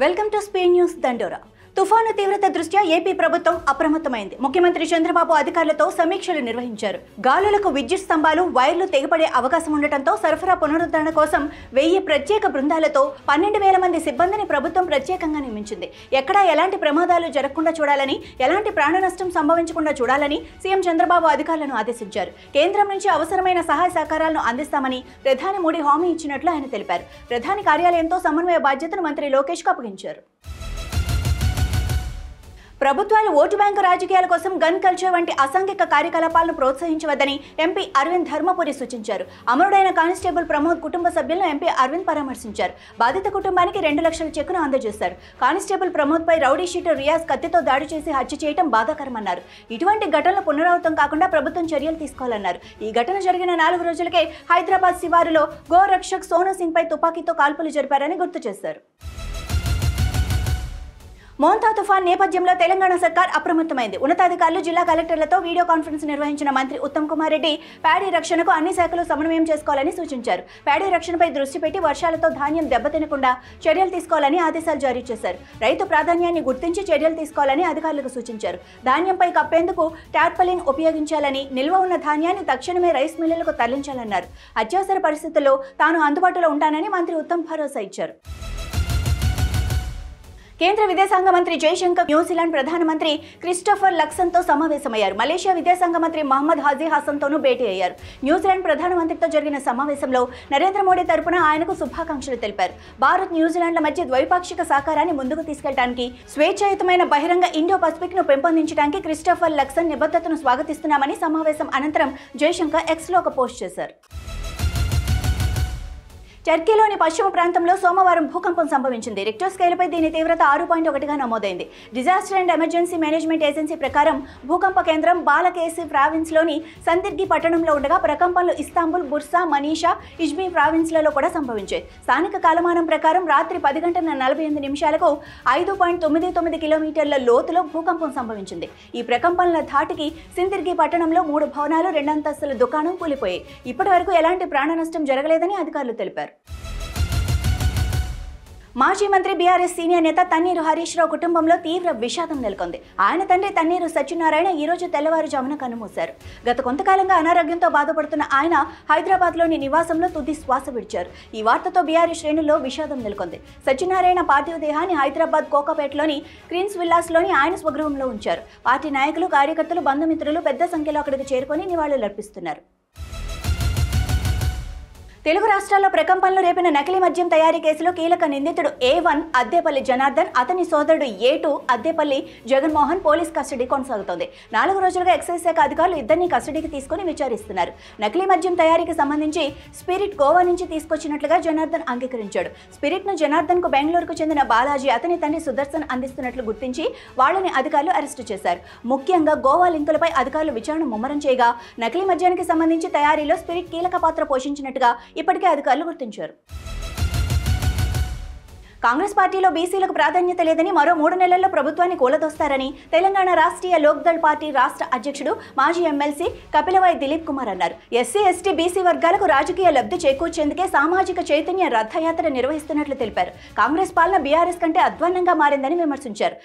Welcome to స్పీ news దండోరా. తుఫాను తీవ్రత దృష్ట్యా ఏపీ ప్రభుత్వం అప్రమత్తమైంది. ముఖ్యమంత్రి చంద్రబాబు అధికారులతో సమీక్షలు నిర్వహించారు. గాలులకు విద్యుత్ స్తంభాలు, వైర్లు తెగిపడే అవకాశం ఉండటంతో సరఫరా పునరుద్ధరణ కోసం 1000 ప్రత్యేక బృందాలతో 12,000 మంది సిబ్బందిని ప్రభుత్వం ప్రత్యేకంగా నియమించింది. ఎక్కడా ఎలాంటి ప్రమాదాలు జరగకుండా చూడాలని, ఎలాంటి ప్రాణ నష్టం సంభవించకుండా చూడాలని సీఎం చంద్రబాబు అధికారులను ఆదేశించారు. కేంద్రం నుంచి అవసరమైన సహాయ సహకారాలను అందిస్తామని ప్రధాని మోడీ హామీ ఇచ్చినట్లు ఆయన తెలిపారు. ప్రధాని కార్యాలయంతో సమన్వయ బాధ్యతను మంత్రి లోకేష్కు అప్పగించారు. ప్రభుత్వాలు ఓటు బ్యాంకు రాజకీయాల కోసం గన్ కల్చర్ వంటి అసాంఘిక కార్యకలాపాలను ప్రోత్సహించవద్దని ఎంపీ అరవింద్ ధర్మపురి సూచించారు. అమరుడైన కానిస్టేబుల్ ప్రమోద్ కుటుంబ సభ్యులను ఎంపీ అరవింద్ పరామర్శించారు. బాధిత కుటుంబానికి 2 లక్షల చెక్కును అందజేశారు. కానిస్టేబుల్ ప్రమోద్ పై రౌడీ షీటర్ రియాజ్ కత్తితో దాడి చేసి హత్య చేయడం బాధాకరమన్నారు. ఇటువంటి ఘటనలు పునరావృతం కాకుండా ప్రభుత్వం చర్యలు తీసుకోవాలన్నారు. ఈ ఘటన జరిగిన 4 రోజులకే హైదరాబాద్ శివారులో గోరక్షక్ సోను సింగ్ పై తుపాకీతో కాల్పులు జరిపారని గుర్తు చేశారు. మోంతా తుఫాన్ నేపథ్యంలో తెలంగాణ సర్కార్ అప్రమత్తమైంది. ఉన్నతాధికారులు, జిల్లా కలెక్టర్లతో వీడియో కాన్ఫరెన్స్ నిర్వహించిన మంత్రి ఉత్తమ్ కుమార్ రెడ్డి ప్యాడీ రక్షణకు అన్ని శాఖలు సమన్వయం చేసుకోవాలని సూచించారు. ప్యాడీ రక్షణపై దృష్టి పెట్టి వర్షాలతో ధాన్యం దెబ్బతినకుండా చర్యలు తీసుకోవాలని ఆదేశాలు జారీ చేశారు. రైతు ప్రాధాన్యాన్ని గుర్తించి చర్యలు తీసుకోవాలని అధికారులకు సూచించారు. ధాన్యంపై కప్పేందుకు టార్పలిన్ ఉపయోగించాలని, నిల్వ ఉన్న ధాన్యాన్ని తక్షణమే రైస్ మిల్లులకు తరలించాలన్నారు. అత్యవసర పరిస్థితుల్లో తాను అందుబాటులో ఉంటానని మంత్రి ఉత్తమ్ భరోసా ఇచ్చారు. కేంద్ర విదేశాంగ మంత్రి జైశంకర్ న్యూజిలాండ్ ప్రధానమంత్రి క్రిస్టోఫర్ లక్సన్తో సమావేశమయ్యారు. మలేషియా విదేశాంగ మంత్రి మహమ్మద్ హాజీ హసన్తోనూ భేటీ అయ్యారు. న్యూజిలాండ్ ప్రధానమంత్రితో జరిగిన సమావేశంలో నరేంద్ర మోడీ తరపున ఆయనకు శుభాకాంక్షలు తెలిపారు. భారత్, న్యూజిలాండ్ల మధ్య ద్వైపాక్షిక సహకారాన్ని ముందుకు తీసుకెళ్లడానికి, స్వేచ్ఛాయుతమైన బహిరంగ ఇండో పసిఫిక్ ను పెంపొందించడానికి క్రిస్టోఫర్ లక్సన్ నిబద్ధతను స్వాగతిస్తున్నామని సమావేశం అనంతరం జైశంకర్ ఎక్స్లో ఒక పోస్ట్ చేశారు. టర్కీలోని పశ్చిమ ప్రాంతంలో సోమవారం భూకంపం సంభవించింది. రిక్టర్ స్కేలుపై దీని తీవ్రత 6.1గా నమోదైంది. Disaster and emergency management agency ప్రకారం భూకంప కేంద్రం బాలకేసి ప్రావిన్స్లోని సందిర్గి పట్టణంలో ఉండగా ప్రకంపనలు ఇస్తాంబుల్, బుర్సా, మనీషా, ఇజ్మీ ప్రావిన్స్లలో కూడా సంభవించాయి. స్థానిక కాలమానం ప్రకారం రాత్రి 10:48 5.99 కిలోమీటర్ల లోతులో భూకంపం సంభవించింది. ఈ ప్రకంపనల ధాటికి సిందిర్గి పట్టణంలో 3 భవనాలు, 2 అంతస్తుల దుకాణం కూలిపోయాయి. ఇప్పటి వరకు ఎలాంటి ప్రాణ నష్టం జరగలేదని అధికారులు తెలిపారు. మాజీ మంత్రి బీఆర్ఎస్ సీనియర్ నేత తన్నీరు హరీష్ రావు కుటుంబంలో తీవ్ర విషాదం నెలకొంది. ఆయన తండ్రి తన్నీరు సత్యనారాయణ ఈ రోజు తెల్లవారుజామున కన్నుమూశారు. గత కొంతకాలంగా అనారోగ్యంతో బాధపడుతున్న ఆయన హైదరాబాద్లోని నివాసంలో తుది శ్వాస విడిచారు. ఈ వార్తతో బీఆర్ఎస్ శ్రేణుల్లో విషాదం నెలకొంది. సత్యనారాయణ పార్థివ దేహాన్ని హైదరాబాద్ కోకాపేటలోని క్వీన్స్ విల్లాస్లోని ఆయన స్వగృహంలో ఉంచారు. పార్టీ నాయకులు, కార్యకర్తలు, బంధుమిత్రులు పెద్ద సంఖ్యలో అక్కడికి చేరుకొని నివాళులర్పిస్తున్నారు. తెలుగు రాష్ట్రాల్లో ప్రకంపనలు రేపిన నకిలీ మద్యం తయారీ కేసులో కీలక నిందితుడు A1 అద్దేపల్లి జనార్దన్, అతని సోదరుడు A2 Addepalli Jaganmohan police custody కొనసాగుతోంది. 4 రోజులుగా ఎక్సైజ్ శాఖ అధికారులు ఇద్దరిని కస్టడీకి తీసుకుని విచారిస్తున్నారు. నకిలీ మద్యం తయారీకి సంబంధించి స్పిరిట్ గోవా నుంచి తీసుకొచ్చినట్లుగా జనార్దన్ అంగీకరించాడు. స్పిరిట్ ను జనార్దన్ కు బెంగళూరుకు చెందిన బాలాజీ, అతని తండ్రి సుదర్శన్ అందిస్తున్నట్లు గుర్తించి వాళ్లని అధికారులు అరెస్టు చేశారు. ముఖ్యంగా గోవా లింకులపై అధికారులు విచారణ ముమ్మరం చేయగా నకిలీ మద్యానికి సంబంధించి తయారీలో స్పిరిట్ కీలక పాత్ర పోషించినట్టుగా ఇప్పటికే అధికారులు గుర్తించారు. కాంగ్రెస్ పార్టీలో బీసీలకు ప్రాధాన్యత లేదని, మరో 3 నెలల్లో ప్రభుత్వాన్ని కూలదోస్తారని తెలంగాణ రాష్ట్రీయ లోక్దళ్ పార్టీ రాష్ట్ర అధ్యక్షుడు, మాజీ ఎమ్మెల్సీ కపిలవాయి దిలీప్ కుమార్ అన్నారు. ఎస్సీ, ఎస్టీ, బీసీ వర్గాలకు రాజకీయ లబ్ధి చేకూర్చేందుకే సామాజిక చైతన్య రథయాత్ర నిర్వహిస్తున్నట్లు తెలిపారు. కాంగ్రెస్ పాలన బీఆర్ఎస్ కంటే అధ్వాన్నంగా మారిందని విమర్శించారు.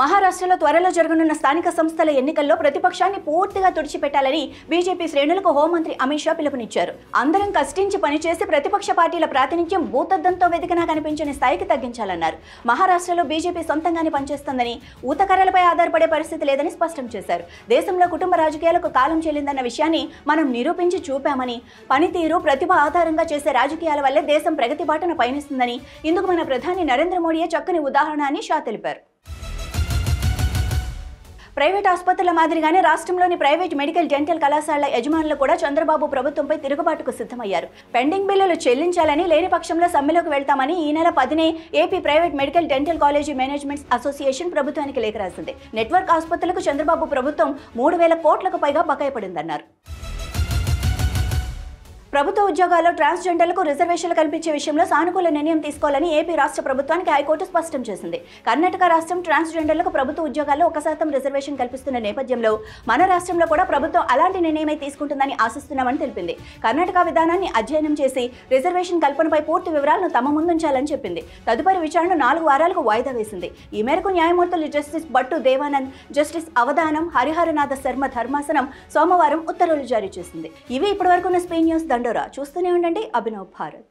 మహారాష్ట్రలో త్వరలో జరగనున్న స్థానిక సంస్థల ఎన్నికల్లో ప్రతిపక్షాన్ని పూర్తిగా తుడిచిపెట్టాలని బీజేపీ శ్రేణులకు హోంమంత్రి అమిత్ షా పిలుపునిచ్చారు. అందరం కష్టించి పనిచేసి ప్రతిపక్ష పార్టీల ప్రాతినిధ్యం భూతద్దంతో వెతికినా కనిపించని స్థాయికి తగ్గించాలన్నారు. మహారాష్ట్రలో బీజేపీ సొంతంగానే పనిచేస్తుందని, ఊతకర్రలపై ఆధారపడే పరిస్థితి లేదని స్పష్టం చేశారు. దేశంలో కుటుంబ రాజకీయాలకు కాలం చెల్లిందన్న విషయాన్ని మనం నిరూపించి చూపామని, పనితీరు, ప్రతిభ ఆధారంగా చేసే రాజకీయాల వల్లే దేశం ప్రగతి బాటన పయనిస్తుందని, ఇందుకు మన ప్రధాని నరేంద్ర మోడీయే చక్కని ఉదాహరణ అని షా తెలిపారు. ప్రైవేట్ ఆసుపత్రుల మాదిరిగానే రాష్ట్రంలోని ప్రైవేట్ మెడికల్ డెంటల్ కళాశాలల యజమానులు కూడా చంద్రబాబు ప్రభుత్వంపై తిరుగుబాటుకు సిద్ధమయ్యారు. పెండింగ్ బిల్లులు చెల్లించాలని, లేని పక్షంలో సమ్మెలోకి వెళ్తామని ఈ నెల 10నే AP private medical dental college managements association ప్రభుత్వానికి లేఖ రాసింది. నెట్వర్క్ ఆసుపత్రులకు చంద్రబాబు ప్రభుత్వం 3,000 కోట్లకు పైగా బకాయి పడిందన్నారు. ప్రభుత్వ ఉద్యోగాల్లో ట్రాన్స్జెండర్లకు రిజర్వేషన్లు కల్పించే విషయంలో సానుకూల నిర్ణయం తీసుకోవాలని ఏపీ రాష్ట్ర ప్రభుత్వానికి హైకోర్టు స్పష్టం చేసింది. కర్ణాటక రాష్ట్రం ట్రాన్స్జెండర్లకు ప్రభుత్వ ఉద్యోగాల్లో 1% రిజర్వేషన్ కల్పిస్తున్న నేపథ్యంలో మన రాష్ట్రంలో కూడా ప్రభుత్వం అలాంటి నిర్ణయమే తీసుకుంటుందని ఆశిస్తున్నామని తెలిపింది. కర్ణాటక విధానాన్ని అధ్యయనం చేసి రిజర్వేషన్ కల్పనపై పూర్తి వివరాలను తమ ముందుంచాలని చెప్పింది. తదుపరి విచారణ 4 వారాలకు వాయిదా వేసింది. ఈ మేరకు న్యాయమూర్తులు జస్టిస్ భట్టు దేవానంద్, జస్టిస్ అవధానం, హరిహరనాథ శర్మ ధర్మాసనం సోమవారం ఉత్తర్వులు జారీ చేసింది. ఇవి ఇప్పటివరకున్న స్పెయిన్ న్యూస్ దండోరా. చూస్తూనే ఉండండి అభినవ్ భారత్.